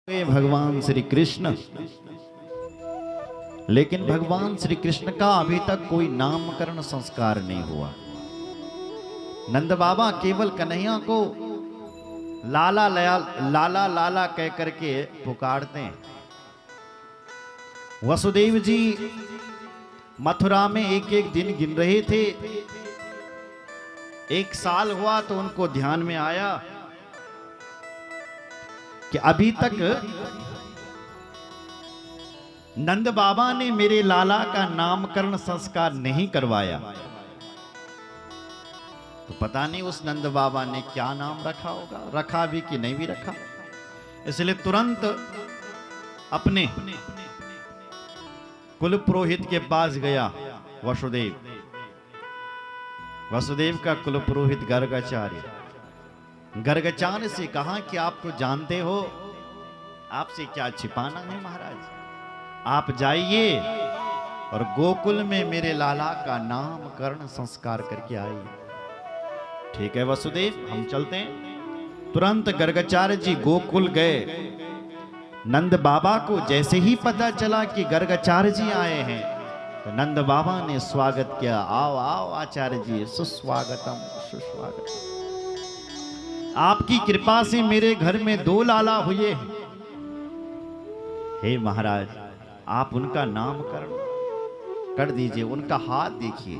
भगवान श्री कृष्ण, लेकिन भगवान श्री कृष्ण का अभी तक कोई नामकरण संस्कार नहीं हुआ। नंद बाबा केवल कन्हैया को लाला लाला लाला कह करके पुकारते हैं। वसुदेव जी मथुरा में एक एक दिन गिन रहे थे। एक साल हुआ तो उनको ध्यान में आया कि अभी तक नंद बाबा ने मेरे लाला का नामकरण संस्कार नहीं करवाया, तो पता नहीं उस नंद बाबा ने क्या नाम रखा होगा, रखा भी कि नहीं भी रखा। इसलिए तुरंत अपने कुल पुरोहित के पास गया वसुदेव। वसुदेव का कुल पुरोहित गर्गाचार्य गर्गाचार्य से कहा कि आप तो जानते हो, आपसे क्या छिपाना है महाराज, आप जाइए और गोकुल में मेरे लाला का नामकरण संस्कार करके आइए। ठीक है वसुदेव, हम चलते हैं। तुरंत गर्गाचार्य जी गोकुल गए। नंद बाबा को जैसे ही पता चला कि गर्गाचार्य जी आए हैं, तो नंद बाबा ने स्वागत किया। आओ आओ आचार्य जी, सुस्वागतम सुस्वागतम। आपकी कृपा से मेरे घर में 2 लाला हुए हैं। हे महाराज, आप उनका नामकरण कर दीजिए, उनका हाथ देखिए,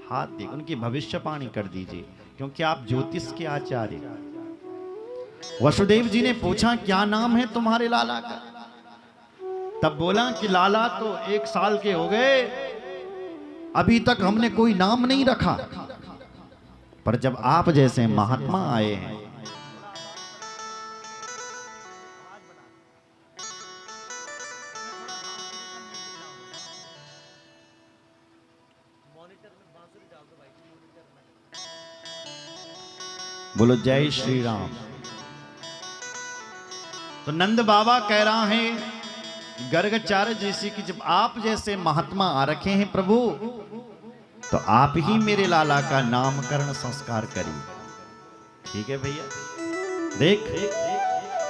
हाथ देख, उनकी भविष्यवाणी कर दीजिए, क्योंकि आप ज्योतिष के आचार्य। वसुदेव जी ने पूछा क्या नाम है तुम्हारे लाला का? तब बोला कि लाला तो 1 साल के हो गए, अभी तक हमने कोई नाम नहीं रखा, पर जब आप जैसे महात्मा आए हैं, बोलो जय श्री राम। तो नंद बाबा कह रहा है गर्गाचार्य जैसे कि जब आप जैसे महात्मा आ रखे हैं प्रभु, तो आप ही मेरे लाला का नामकरण संस्कार करिए। ठीक है भैया, देख,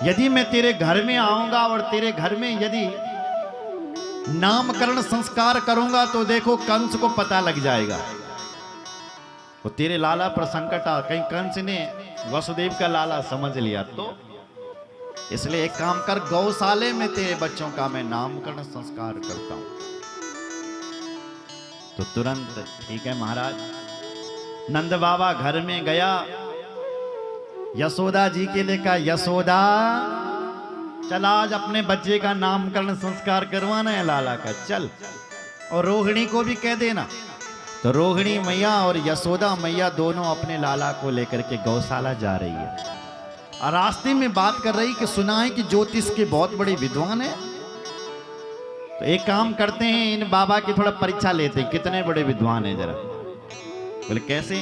यदि मैं तेरे घर में आऊंगा और तेरे घर में यदि नामकरण संस्कार करूंगा, तो देखो कंस को पता लग जाएगा, तो तेरे लाला पर संकट आ, कहीं कंस ने वसुदेव का लाला समझ लिया तो। इसलिए एक काम कर, गौशाले में तेरे बच्चों का मैं नामकरण संस्कार करता हूं। तो तुरंत ठीक है महाराज। नंद बाबा घर में गया, यशोदा जी के लिए कहा, यशोदा चला आज अपने बच्चे का नामकरण संस्कार करवाना है लाला का, चल, और रोहिणी को भी कह देना। तो रोहिणी मैया और यशोदा मैया दोनों अपने लाला को लेकर के गौशाला जा रही है, और रास्ते में बात कर रही कि सुना है कि ज्योतिष के बहुत बड़े विद्वान है, तो एक काम करते हैं, इन बाबा की थोड़ा परीक्षा लेते हैं, कितने बड़े विद्वान हैं जरा। बोले कैसे?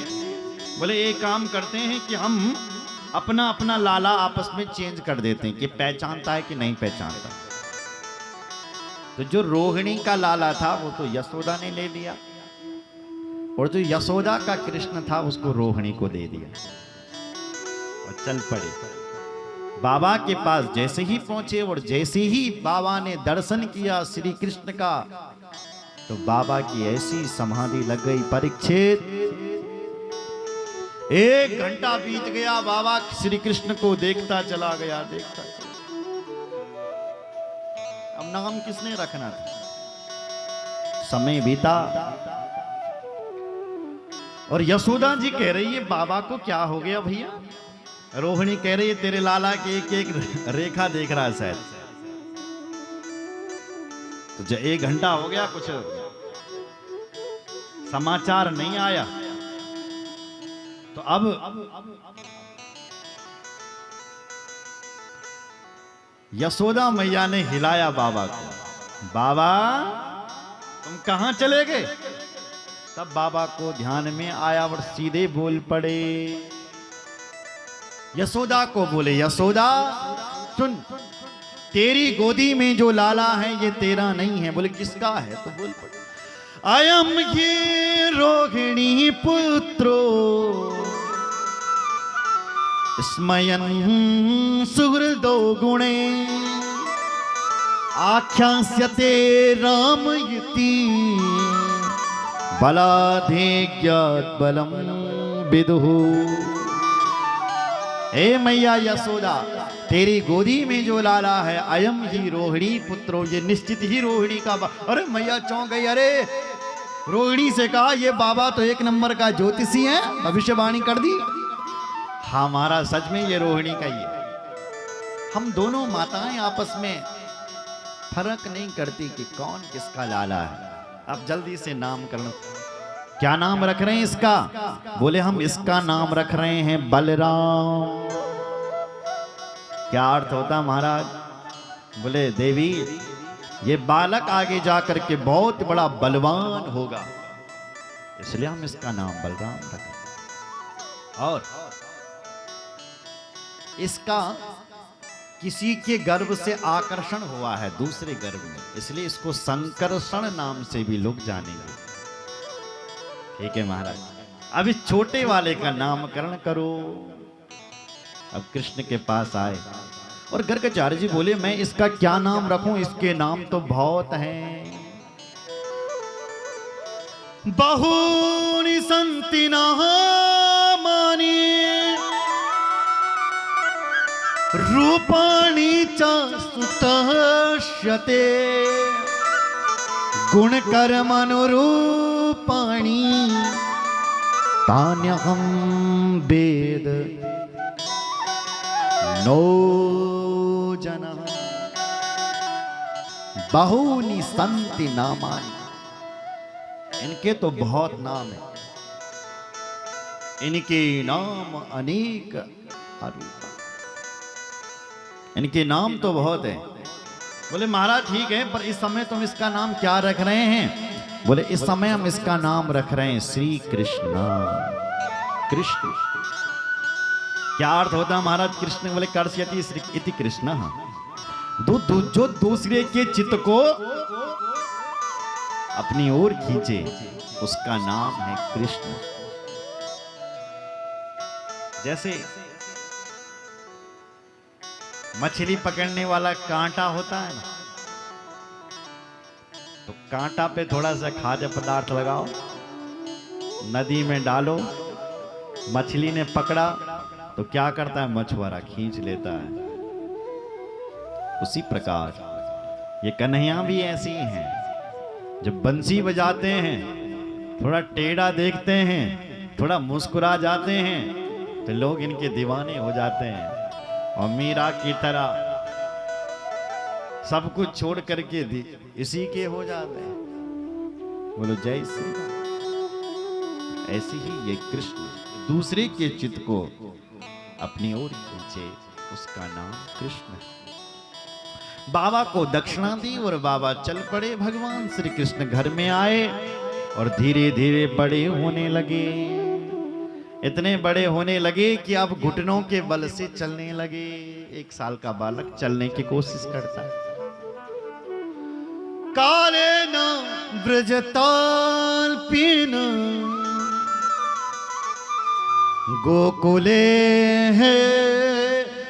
बोले एक काम करते हैं कि हम अपना अपना लाला आपस में चेंज कर देते हैं कि पहचानता है कि नहीं पहचानता। तो जो रोहिणी का लाला था वो तो यशोदा ने ले लिया, और जो यशोदा का कृष्ण था उसको रोहिणी को दे दिया, और चल पड़े। बाबा के पास जैसे ही पहुंचे और जैसे ही बाबा ने दर्शन किया श्री कृष्ण का, तो बाबा की ऐसी समाधि लग गई। परीक्षित, 1 घंटा बीत गया, बाबा श्री कृष्ण को देखता चला गया, देखता चला। अब नाम किसने रखना था? समय बीता, और यशोदा जी कह रही है बाबा को क्या हो गया भैया? रोहिणी कह रही है तेरे लाला की एक एक रेखा देख रहा है शायद। तो जब 1 घंटा हो गया, कुछ समाचार नहीं आया, तो अब यशोदा मैया ने हिलाया बाबा को, बाबा तुम कहां चले गए? तब बाबा को ध्यान में आया और सीधे बोल पड़े, यशोदा को बोले, यशोदा सुन, तेरी गोदी में जो लाला है ये तेरा नहीं है। बोले किसका है? तो बोल पड़े, अयम ये रोहिणी पुत्रो स्मयन सुहृदो गुणे आख्यास्यते राम इति बलाधिज्ञात बलम विदुः। हे मैया यशोदा, तेरी गोदी में जो लाला है अयम ही रोहिणी पुत्रो, ये निश्चित ही रोहिणी का अरे मैया चौंक गई। अरे रोहिणी से कहा ये बाबा तो एक नंबर का ज्योतिषी है, भविष्यवाणी कर दी। हमारा सच में ये रोहिणी का ही है। हम दोनों माताएं आपस में फर्क नहीं करती कि कौन किसका लाला है। अब जल्दी से नामकरण, क्या नाम रख रहे हैं इसका? बोले हम इसका नाम रख रहे हैं बलराम। क्या अर्थ होता महाराज? बोले देवी ये बालक आगे जाकर के बहुत बड़ा बलवान होगा, इसलिए हम इसका नाम बलराम रखें। और इसका किसी के गर्भ से आकर्षण हुआ है दूसरे गर्भ में, इसलिए इसको संकर्षण नाम से भी लोग जानेंगे। ठीक है महाराज, अब इस छोटे वाले का नामकरण करो। अब कृष्ण के पास आए और गर्गाचार्य जी बोले मैं इसका क्या नाम रखूं, इसके नाम तो बहुत हैं। बहूनि सन्ति नामानि रूपाणि च सुतश्यते गुणकर्मनुरूपाणि तान्यहं वेद नो जनः। बहूनि सन्ति नामानि, इनके तो बहुत नाम है, इनके नाम अनेक अरूप, इनके नाम तो बहुत है। बोले महाराज ठीक है, पर इस समय तुम इसका नाम क्या रख रहे हैं? बोले इस समय हम इसका नाम रख रहे हैं श्री कृष्ण। कृष्ण क्या अर्थ होता है महाराज? कृष्ण बोले कर्ष्यति इति कृष्ण, जो दूसरे के चित्त को अपनी ओर खींचे उसका नाम है कृष्ण। जैसे मछली पकड़ने वाला कांटा होता है ना, तो कांटा पे थोड़ा सा खाद्य पदार्थ लगाओ, नदी में डालो, मछली ने पकड़ा तो क्या करता है? मछुआरा खींच लेता है। उसी प्रकार ये कन्हैया भी ऐसी हैं, जब बंसी बजाते हैं थोड़ा टेढ़ा देखते हैं, थोड़ा मुस्कुरा जाते हैं तो लोग इनके दीवाने हो जाते हैं। और मीरा की तरह सब कुछ छोड़ करके इसी के हो जाते हैं। बोलो जय श्री राम। ऐसे ही ये कृष्ण दूसरे के चित्त को अपनी ओर खींचे, उसका नाम कृष्ण। बाबा को दक्षिणा दी और बाबा चल पड़े। भगवान श्री कृष्ण घर में आए और धीरे धीरे बड़े होने लगे। इतने बड़े होने लगे कि अब घुटनों के बल से चलने लगे। 1 साल का बालक चलने की कोशिश करता है। काले न ब्रजताल पीन गोकुले है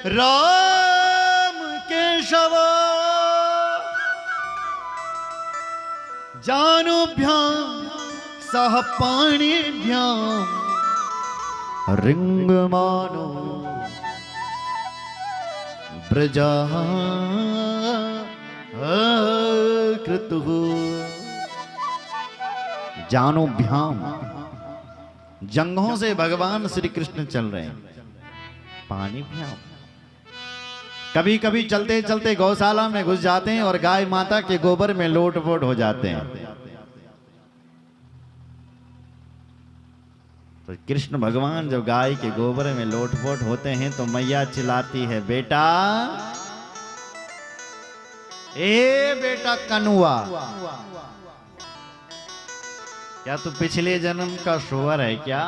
राम केशव जानुभ्याम सह पाणिभ्याम रिंगमानो ब्रजा कृतुः। जानुभ्याम, जंघों से भगवान श्री कृष्ण चल रहे हैं। पाणिभ्याम, कभी कभी चलते चलते गौशाला में घुस जाते हैं और गाय माता के गोबर में लोटपोट हो जाते हैं। तो कृष्ण भगवान जब गाय के गोबर में लोटपोट होते हैं तो मैया चिल्लाती है, बेटा ए बेटा कनुआ, क्या तू पिछले जन्म का सुअर है क्या,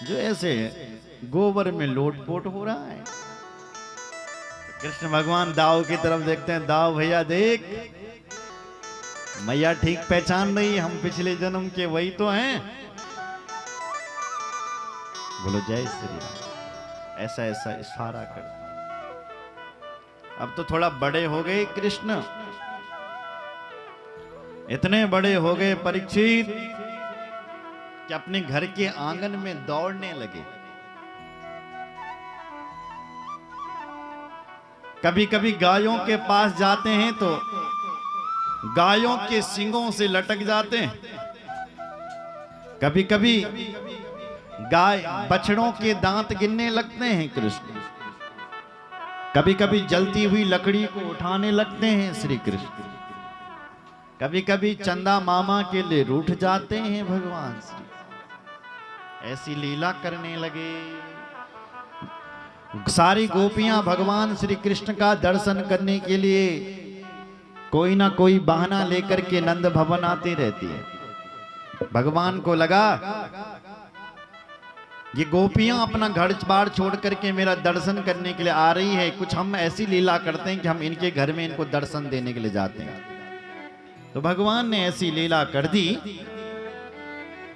जो ऐसे गोबर में लोटपोट हो रहा है? कृष्ण भगवान दाऊ की तरफ देखते हैं। दाऊ भैया देख, मैया ठीक पहचान रही, हम पिछले जन्म के वही तो हैं। बोलो जय श्री राम। ऐसा ऐसा इशारा कर। अब तो थोड़ा बड़े हो गए कृष्ण, इतने बड़े हो गए परीक्षित कि अपने घर के आंगन में दौड़ने लगे। कभी कभी गायों के पास जाते हैं तो गायों के सींगों से लटक जाते हैं। कभी कभी गाय बछड़ों के दांत गिनने लगते हैं कृष्ण। कभी कभी जलती हुई लकड़ी को उठाने लगते हैं श्री कृष्ण। कभी कभी चंदा मामा के लिए रूठ जाते हैं भगवान श्री। ऐसी लीला करने लगे। सारी गोपियां भगवान श्री कृष्ण का दर्शन करने के लिए कोई ना कोई बहाना लेकर के नंद भवन आती रहती है। भगवान को लगा ये गोपियां अपना घर बार छोड़ करके मेरा दर्शन करने के लिए आ रही है, कुछ हम ऐसी लीला करते हैं कि हम इनके घर में इनको दर्शन देने के लिए जाते हैं। तो भगवान ने ऐसी लीला कर दी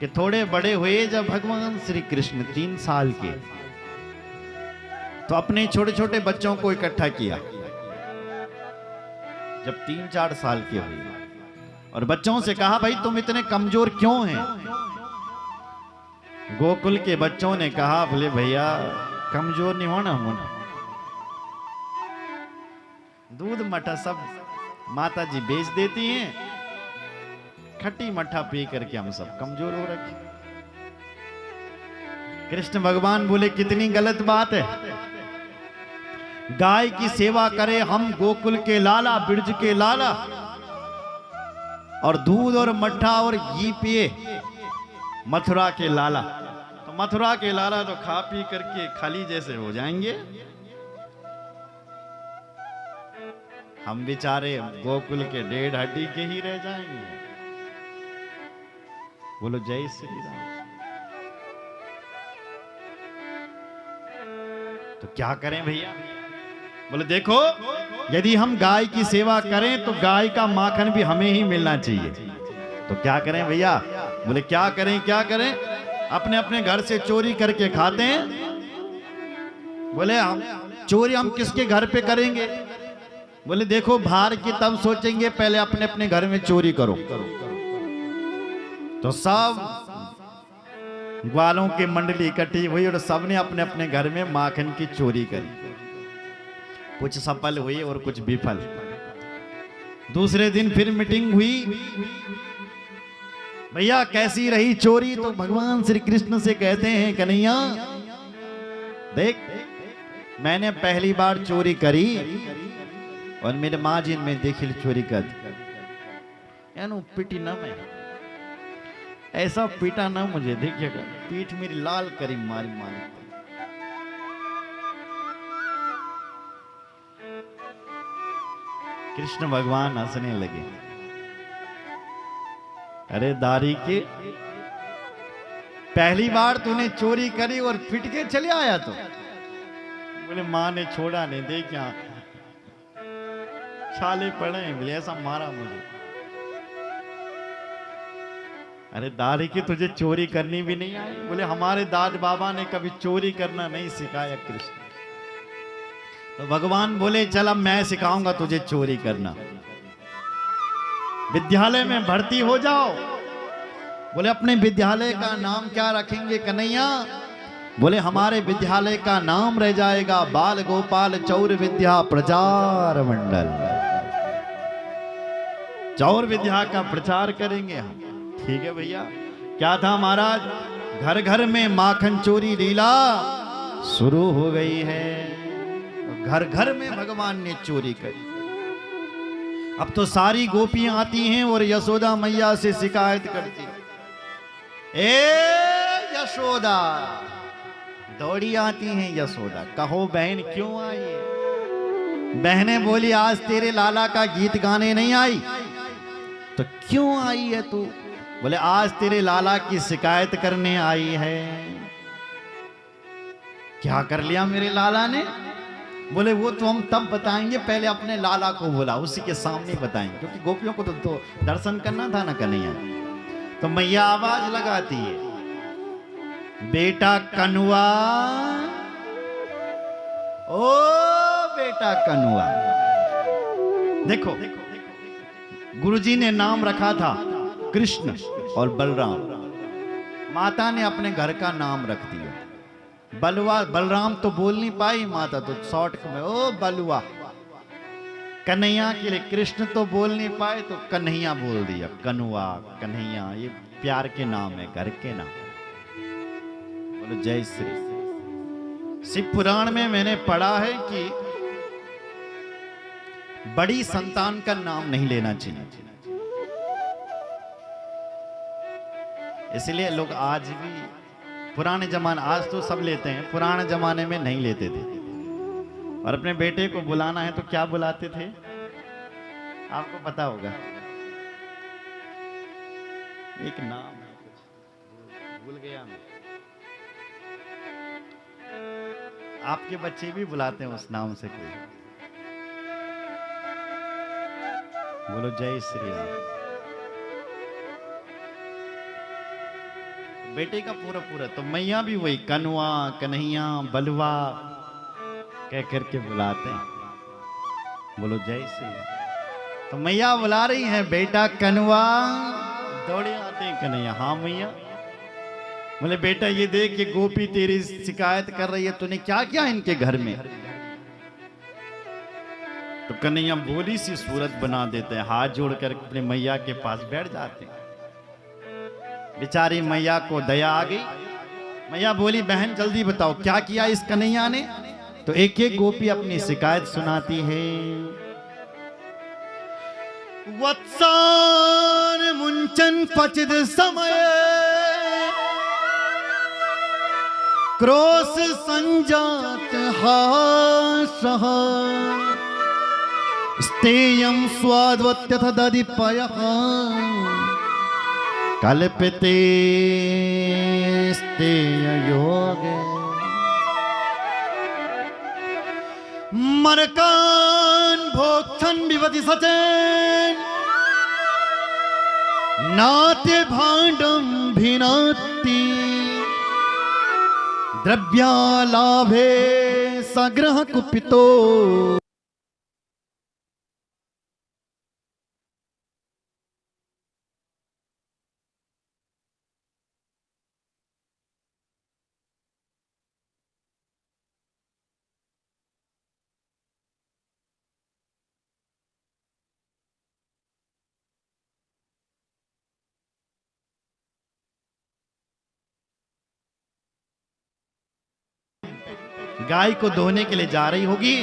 कि थोड़े बड़े हुए जब भगवान श्री कृष्ण 3 साल के, तो अपने छोटे छोटे बच्चों को इकट्ठा किया। जब 3-4 साल के हुए और बच्चों से कहा भाई तुम इतने कमजोर क्यों हैं? गोकुल के बच्चों ने कहा बोले भैया कमजोर नहीं होना, हम दूध मठा सब माता जी बेच देती हैं, खट्टी मठा पी करके हम सब कमजोर हो रखे। कृष्ण भगवान बोले कितनी गलत बात है। गाय की सेवा करे हम गोकुल के लाला, ब्रज के लाला, और दूध और मट्ठा और घी पिए मथुरा के लाला। तो मथुरा के लाला तो खा पी करके खाली जैसे हो जाएंगे, हम बेचारे गोकुल के 1.5 हड्डी के ही रह जाएंगे। बोलो जय श्री राम। तो क्या करें भैया? बोले देखो यदि हम गाय की सेवा करें तो गाय का माखन भी हमें ही मिलना चाहिए। तो क्या करें भैया? बोले क्या करें क्या करें? अपने अपने घर से चोरी करके खाते हैं। बोले हम चोरी हम किसके घर पे करेंगे? बोले देखो बाहर की तब सोचेंगे, पहले अपने अपने घर में चोरी करो। तो सब ग्वालों की मंडली इकट्ठी हुई और सबने अपने अपने घर में माखन की चोरी करी। कुछ सफल हुई और कुछ विफल। दूसरे दिन फिर मीटिंग हुई, भैया कैसी रही चोरी? तो भगवान श्री कृष्ण से कहते हैं कन्हैया देख मैंने पहली बार चोरी करी और मेरे माँ जी में देखी चोरी कर यानी पिटी ना, मैं ऐसा पीटा ना मुझे, देखिएगा पीठ मेरी लाल करी मारी मारी। कृष्ण भगवान हंसने लगे। अरे दारी के पहली बार तूने चोरी करी और पिट के चले आया तो? बोले माँ ने छोड़ा नहीं, देख यहाँ छाले पड़े हैं, बोले ऐसा मारा मुझे। अरे दारी की तुझे चोरी करनी भी नहीं आई? बोले हमारे दाद बाबा ने कभी चोरी करना नहीं सिखाया कृष्ण। तो भगवान बोले चल अब मैं सिखाऊंगा तुझे चोरी करना, विद्यालय में भर्ती हो जाओ। बोले अपने विद्यालय का नाम क्या रखेंगे कन्हैया? बोले हमारे विद्यालय का नाम रह जाएगा बाल गोपाल चौर विद्या प्रचार मंडल। चौर विद्या का प्रचार करेंगे हम। ठीक है भैया। क्या था महाराज? घर घर में माखन चोरी लीला शुरू हो गई है। घर घर में भगवान ने चोरी करी। अब तो सारी गोपियां आती हैं और यशोदा मैया से शिकायत करती, ए यशोदा। दौड़ी आती हैं यशोदा, कहो बहन क्यों आई है? बहनें बोली आज तेरे लाला का गीत गाने नहीं आई। तो क्यों आई है तू? बोले आज तेरे लाला की शिकायत करने आई है। क्या कर लिया मेरे लाला ने? बोले वो तो हम तब बताएंगे, पहले अपने लाला को बोला, उसी के सामने बताएंगे, क्योंकि गोपियों को तो दर्शन करना था ना कन्हैया। तो मैया आवाज लगाती है, बेटा कनुआ, ओ बेटा कनुआ। देखो गुरुजी ने नाम रखा था कृष्ण और बलराम, माता ने अपने घर का नाम रख दिया बलवा। बलराम तो बोल नहीं पाई माता, तो शॉर्ट में ओ बलुआ। कन्हैया के लिए कृष्ण तो बोल नहीं पाए तो कन्हैया बोल दिया, कनुआ कन्हैया, ये प्यार के नाम है, घर के नाम। बोलो जय श्री। शिव पुराण में मैंने पढ़ा है कि बड़ी संतान का नाम नहीं लेना चाहिए, इसलिए लोग आज भी पुराने जमाने, आज तो सब लेते हैं, पुराने जमाने में नहीं लेते थे। और अपने बेटे को बुलाना है तो क्या बुलाते थे, आपको पता होगा, एक नाम है कुछ भूल गया मैं, आपके बच्चे भी बुलाते हैं उस नाम से कोई। बोलो जय श्री राम। बेटे का पूरा पूरा तो मैया भी वही कनुआ कन्हैया बलवा कह करके बुलाते हैं। बोलो जय श्री राम। तो मैया बुला रही है बेटा कनुआ, दौड़े आते हैं कन्हैया, हाँ मैया। बोले बेटा ये देख, ये गोपी तेरी शिकायत कर रही है, तूने क्या किया इनके घर में। तो कन्हैया बोली सी सूरत बना देते हैं, हाथ जोड़कर अपने मैया के पास बैठ जाते हैं। बेचारी मैया को दया आ गई, मैया बोली बहन जल्दी बताओ क्या किया इस कन्हैया ने। तो एक एक गोपी अपनी शिकायत सुनाती है। वत्सान मुंचन क्वचिद समय क्रोश संजात हासः स्तेयं स्वाद्वत्यथ दधिपयः कल्पते स्तेय योगे मरकान भोक्षण विवति सचेन नाते भांडम भिनाति द्रव्यालाभे सग्रह कुपितो। गाय को दोहने के लिए जा रही होगी,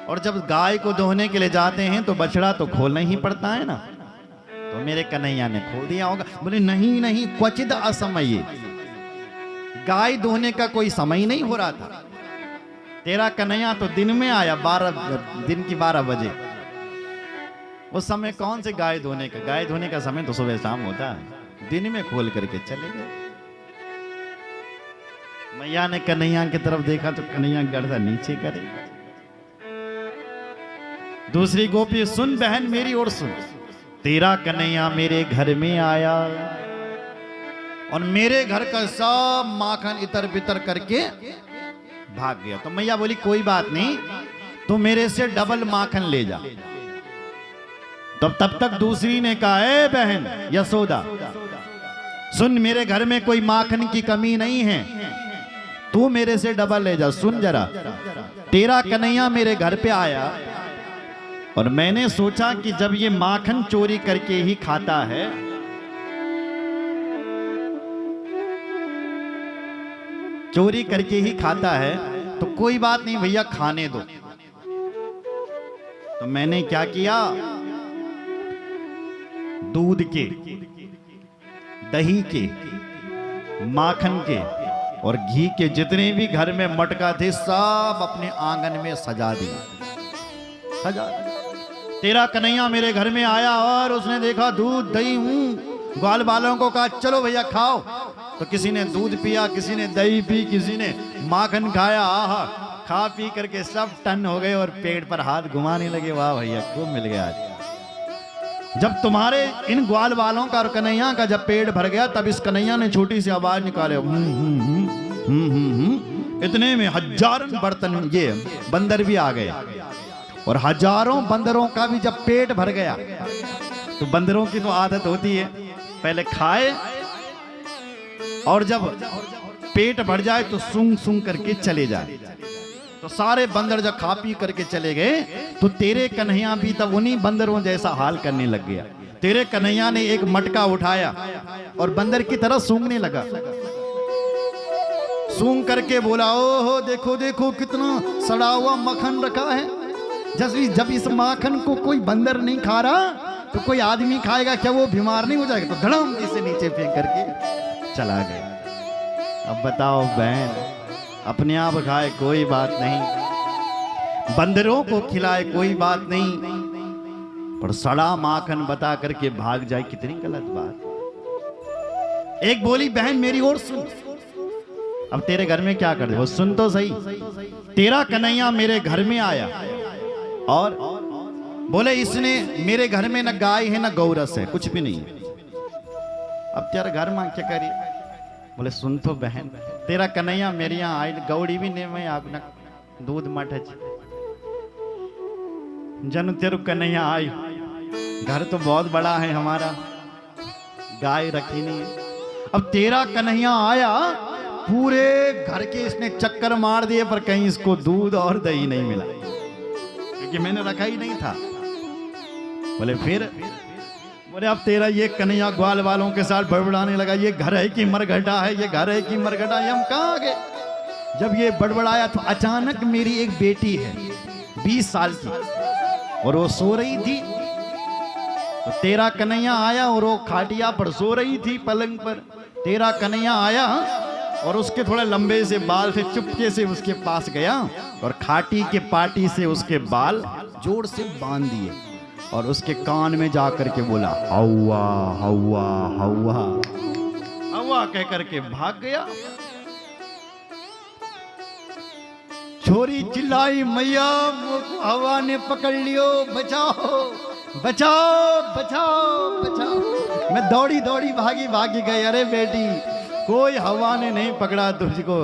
और जब गाय को दोहने के लिए जाते हैं तो बछड़ा तो खोलना ही पड़ता है ना, तो मेरे कन्हैया ने खोल दिया होगा। बोले नहीं नहीं, क्वचिद असमय, गाय दोहने का कोई समय नहीं हो रहा था। तेरा कन्हैया तो दिन में आया, 12 दिन की 12 बजे। उस समय कौन से गाय धोने का, गाय धोने का समय तो सुबह शाम होता है, दिन में खोल करके चले गए। मैया ने कन्हैया की तरफ देखा तो कन्हैया गर्दन नीचे करे। दूसरी गोपी, सुन बहन मेरी ओर सुन, तेरा कन्हैया मेरे घर में आया और मेरे घर का सब माखन इतर बितर करके भाग गया। तो मैया बोली कोई बात नहीं, तू मेरे से डबल माखन ले जा। तब तक दूसरी ने कहा, ए बहन यशोदा सुन, मेरे घर में कोई माखन की कमी नहीं है, तू मेरे से डबल ले जा। सुन जरा, तेरा कन्हैया मेरे घर पे आया और मैंने सोचा कि जब ये माखन चोरी करके ही खाता है, चोरी करके ही खाता है, तो कोई बात नहीं भैया खाने दो। तो मैंने क्या किया, दूध के, दही के, माखन के और घी के जितने भी घर में मटका थे सब अपने आंगन में सजा दिया, सजा दिया। तेरा कन्हैया मेरे घर में आया और उसने देखा दूध दही, ग्वाल वालों को कहा चलो भैया खाओ। तो किसी ने दूध पिया, किसी ने दही पी, किसी ने माखन खाया। आहा, खा पी करके सब टन हो गए और पेट पर हाथ घुमाने लगे। वाह भैया खूब मिल गया आज। जब तुम्हारे इन ग्वाल वालों का और कन्हैया का जब पेट भर गया, तब इस कन्हैया ने छोटी सी आवाज निकाले, इतने में हजारों बर्तन ये बंदर भी आ गए। और हजारों बंदरों का भी जब पेट भर गया, तो बंदरों की तो आदत होती है पहले खाए और जब पेट भर जाए तो सूंघ सूंघ करके चले जाए। तो सारे बंदर जब खा पी करके चले गए, तो तेरे कन्हैया भी तब उन्हीं बंदरों जैसा हाल करने लग गया। तेरे कन्हैया ने एक मटका उठाया और बंदर की तरह सूंघने लगा। सूंघ करके बोला, ओहो देखो देखो कितना सड़ा हुआ मक्खन रखा है। जब इस माखन को कोई बंदर नहीं खा रहा तो कोई आदमी खाएगा क्या, वो बीमार नहीं हो जाएगा? तो धड़म इसे नीचे फेंक करके चला गया। अब बताओ बहन, अपने आप खाए कोई बात नहीं, बंदरों को खिलाए कोई बात नहीं, पर सड़ा माखन बता करके भाग जाए, कितनी गलत बात। एक बोली, बहन मेरी ओर सुन, अब तेरे घर में क्या कर दे वो सुन तो सही। तेरा कन्हैया मेरे घर में आया और बोले, इसने मेरे घर में न गाय है न गौरस है, कुछ भी नहीं। अब तेरा घर में क्या करी? बोले सुन तो बहन, तेरा कन्हैया मेरे यहाँ आई, गौड़ी भी नहीं, मैं आप न दूध मठ जन तेरू कन्हैया आई। घर तो बहुत बड़ा है हमारा, गाय रखी नहीं है। अब तेरा कन्हैया आया, पूरे घर के इसने चक्कर मार दिए, पर कहीं इसको दूध और दही नहीं मिला, क्योंकि मैंने रखा ही नहीं था। बोले फिर? बोले अब तेरा ये कन्हैया ग्वाल वालों के साथ बड़बड़ाने लगा, ये घर है कि मरघटा है, ये घर है कि मरघटा है, हम कहाँ गए? जब ये बड़बड़ाया तो अचानक मेरी एक बेटी है 20 साल की, और वो सो रही थी। तो तेरा कन्हैया आया और वो खाटिया पर सो रही थी पलंग पर। तेरा कन्हैया आया और उसके थोड़े लंबे से बाल थे, चुपके से उसके पास गया और खाटी के पाटी से उसके बाल जोर से बांध दिए और उसके कान में जाकर के बोला, हौवा हौवा हौवा हौवा कह करके भाग गया। छोरी चिल्लाई, मैया हवा ने पकड़ लियो, बचाओ बचाओ बचाओ बचाओ। मैं दौड़ी दौड़ी भागी गई, अरे बेटी कोई हवा ने नहीं पकड़ा तुझको,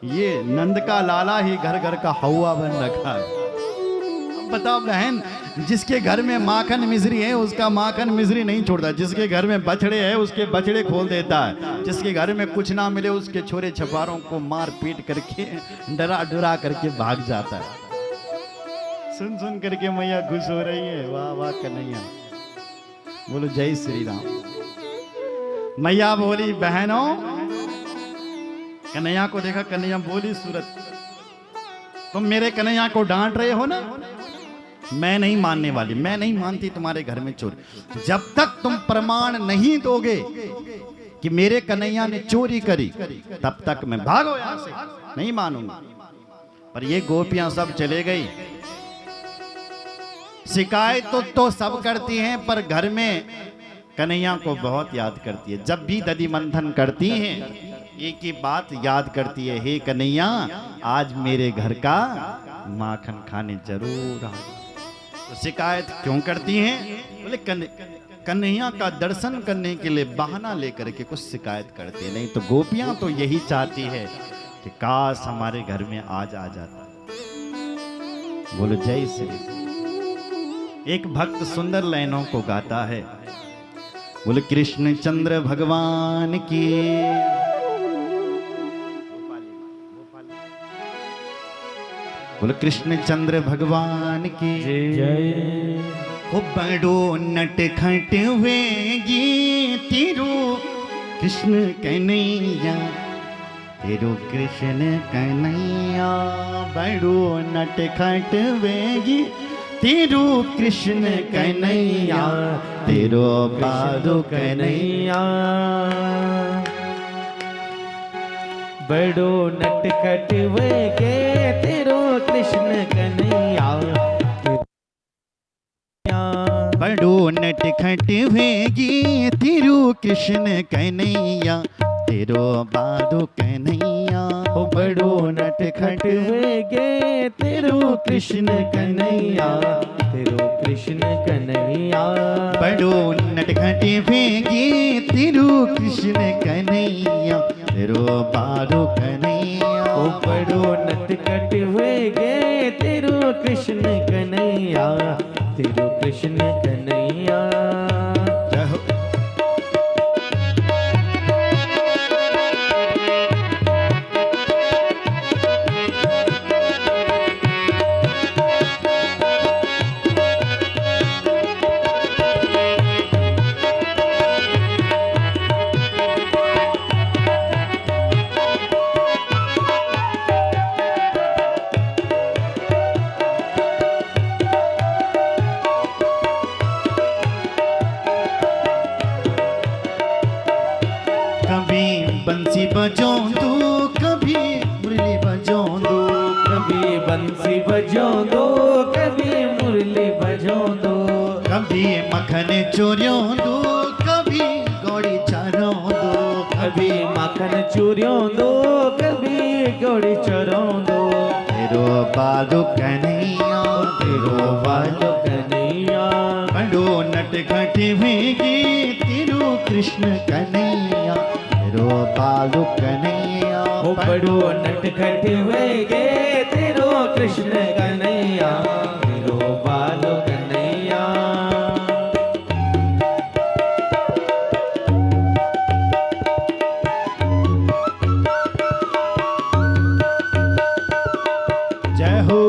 ये नंद का लाला ही घर घर का हवा बन रखा है। अब बताओ बहन, जिसके घर में माखन मिश्री है उसका माखन मिश्री नहीं छोड़ता, जिसके घर में बछड़े है उसके बछड़े खोल देता है, जिसके घर में कुछ ना मिले उसके छोरे छपारों को मार पीट करके डरा डरा करके भाग जाता है। सुन सुन करके मैया खुश हो रही है, वाह वाह कन्हैया, बोलो जय श्री राम। मैया बोली, बहनों, कन्हैया को देखा, कन्हैया बोली, सूरत तुम मेरे कन्हैया को डांट रहे हो ना, मैं नहीं मानने वाली, मैं नहीं मानती तुम्हारे घर में चोरी। जब तक तुम प्रमाण नहीं दोगे कि मेरे कन्हैया ने चोरी करी, तब तक मैं भागो यहां से, नहीं मानूंगा। पर ये गोपियां सब चले गई। शिकायत तो सब करती हैं, पर घर में कन्हैया को बहुत याद करती है। जब भी दधि मंथन करती हैं, एक ही बात याद करती है, हे कन्हैया आज मेरे घर का माखन खाने जरूर आ। तो शिकायत क्यों करती हैं? बोले कन्हैया का दर्शन करने के लिए बहाना लेकर के कुछ शिकायत करती है। नहीं तो गोपियां तो यही चाहती है कि काश हमारे घर में आज आ जाता। बोलो जय श्री। एक भक्त सुंदर लाइनों को गाता है, बोले कृष्ण चंद्र भगवान की, बोले कृष्ण चंद्र भगवान की जय। ओ बड़ो नट खट वेगी तेरो कृष्ण कन्हैया, तेरो कृष्ण कन्हैया, बड़ो नट खट वेगी तेरो कृष्ण कन्हैया, तेरो बादो कन्हैया, बड़ो नटखट वेगे तेरो कृष्ण कन्हैया, बड़ो नटखट वेगी तेरो कृष्ण कन्हैया, तेरो बादो कन्हैया, ओ बड़ो नटखट वेगे तेरो कृष्ण कन्हैया, तेरो कृष्ण कन्हैया। बड़ो नटखट वेगे तेरो कृष्ण कन्हैया, तेरो बारो कन्हैया। ओ बड़ो नटखट वेगे तेरो कृष्ण कन्हैया, तेरो कृष्ण कन्हैया। कभी बंसी बजाऊं दो, कभी मुरली बजाऊं दो, कभी बंसी बजाऊं दो, कभी मुरली बजाऊं दो। कभी मखन चोरियों दो, कभी गौड़ी चारों दो, कभी माखन चूरियों दो, कभी गौड़ी चरों दो। तेरो बालो कन्हैया, तेरो बालो कन्हैया। बड़ो नटखट वेगे तेरो कृष्ण कन्हैया, तेरो बालो कन्हैया। ओ बड़ो नटखट वेगे तेरो कृष्ण कन्हैया, तेरो बालो कन्हैया। जय हो।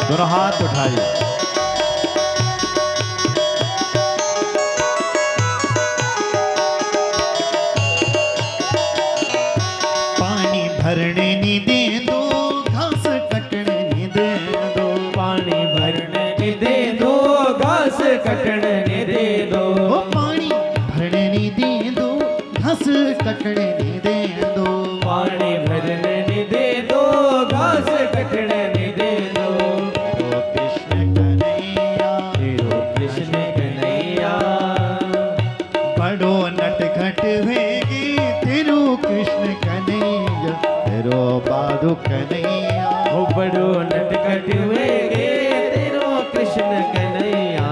दोनों हाथ उठाइए। पानी भरने नहीं दे दो, घास कटने नहीं दे दो, पानी भरने दे दो, घास कटने दे दो। ओ पानी भरने नहीं दे दो, घास कटने नहीं दे दो। पानी भरने दे दो, घास कटने दे दो। तेरो कृष्ण कन्हैया, तेरो कृष्ण कन्हैया। बड़ो नटखट वेगे तेरो कृष्ण कन्हैया, तेरो बारो कन्हैया। ओ बड़ो नटखट वेगे तेरो कृष्ण कन्हैया,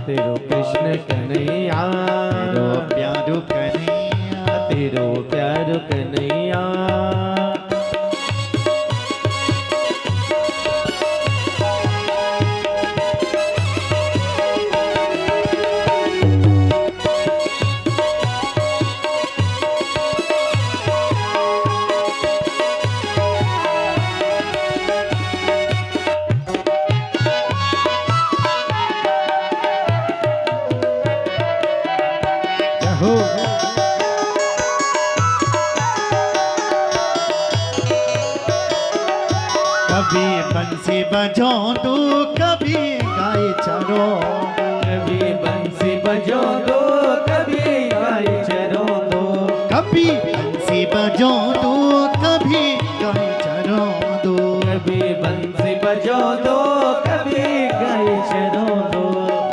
तेरो कृष्ण कन्हैया। तेरो प्यारो कन्हैया, तेरो प्यारो कन्हैया। जय हो। कभी बंसी बजाऊं दो, कभी गाय चरो, कभी बंसी बजो दो, कभी गाय चरो दो। कभी बंसी बजाऊं दो, कभी गाय चरो दो। कभी बंसी बजो दो, कभी गाय चरो दो।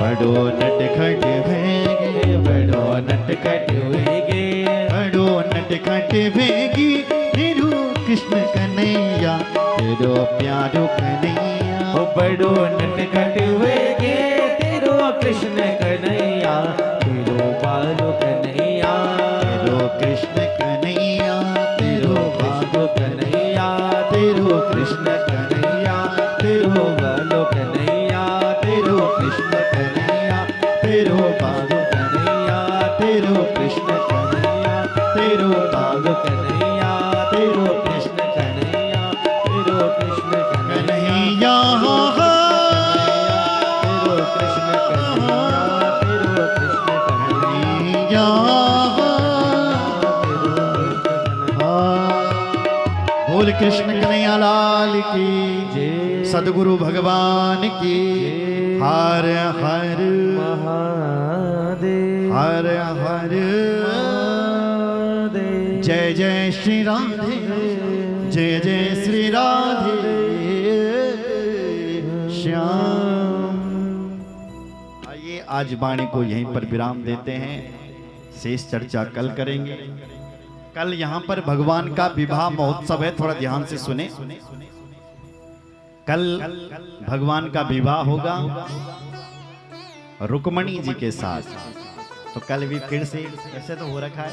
बड़ो नटखट वेगे, बड़ो नटखट वेगे, बड़ो नटखट वेगी तेरो कृष्ण कन्हैया, तेरो प्यारो कन्हैया। ओ बड़ो नटखट वेगे तेरो कृष्ण कन्हैया, तेरो बालो कन्हैया। तेरो कृष्ण कन्हैया, तेरो बालो कन्हैया, तेरो कृष्ण कन्हैया, तेरो बालो कन्हैया, तेरो कृष्ण कन्हैया, तेरो बालो कन्हैया, तेरो कृष्ण कन्हैया, तेरो बालो कन्हैया, तेरो कृष्ण कन्हैया, तेरो कृष्ण कन्हैया, तेरो कृष्ण कन्हैया, तेरो कृष्ण कन्हैया, बोल कृष्ण कन्हैया लाल की जय। सदगुरु भगवान की हर हर महादेव। हर हर जय जय श्री राधे, जय जय श्री राधे श्याम। आइए आज वाणी को यहीं पर विराम देते हैं, शेष चर्चा कल करेंगे। कल यहाँ पर भगवान का विवाह महोत्सव है, थोड़ा ध्यान से सुने। कल भगवान का विवाह होगा रुक्मणी जी के साथ। तो कल भी फिर से ऐसे तो हो रखा है।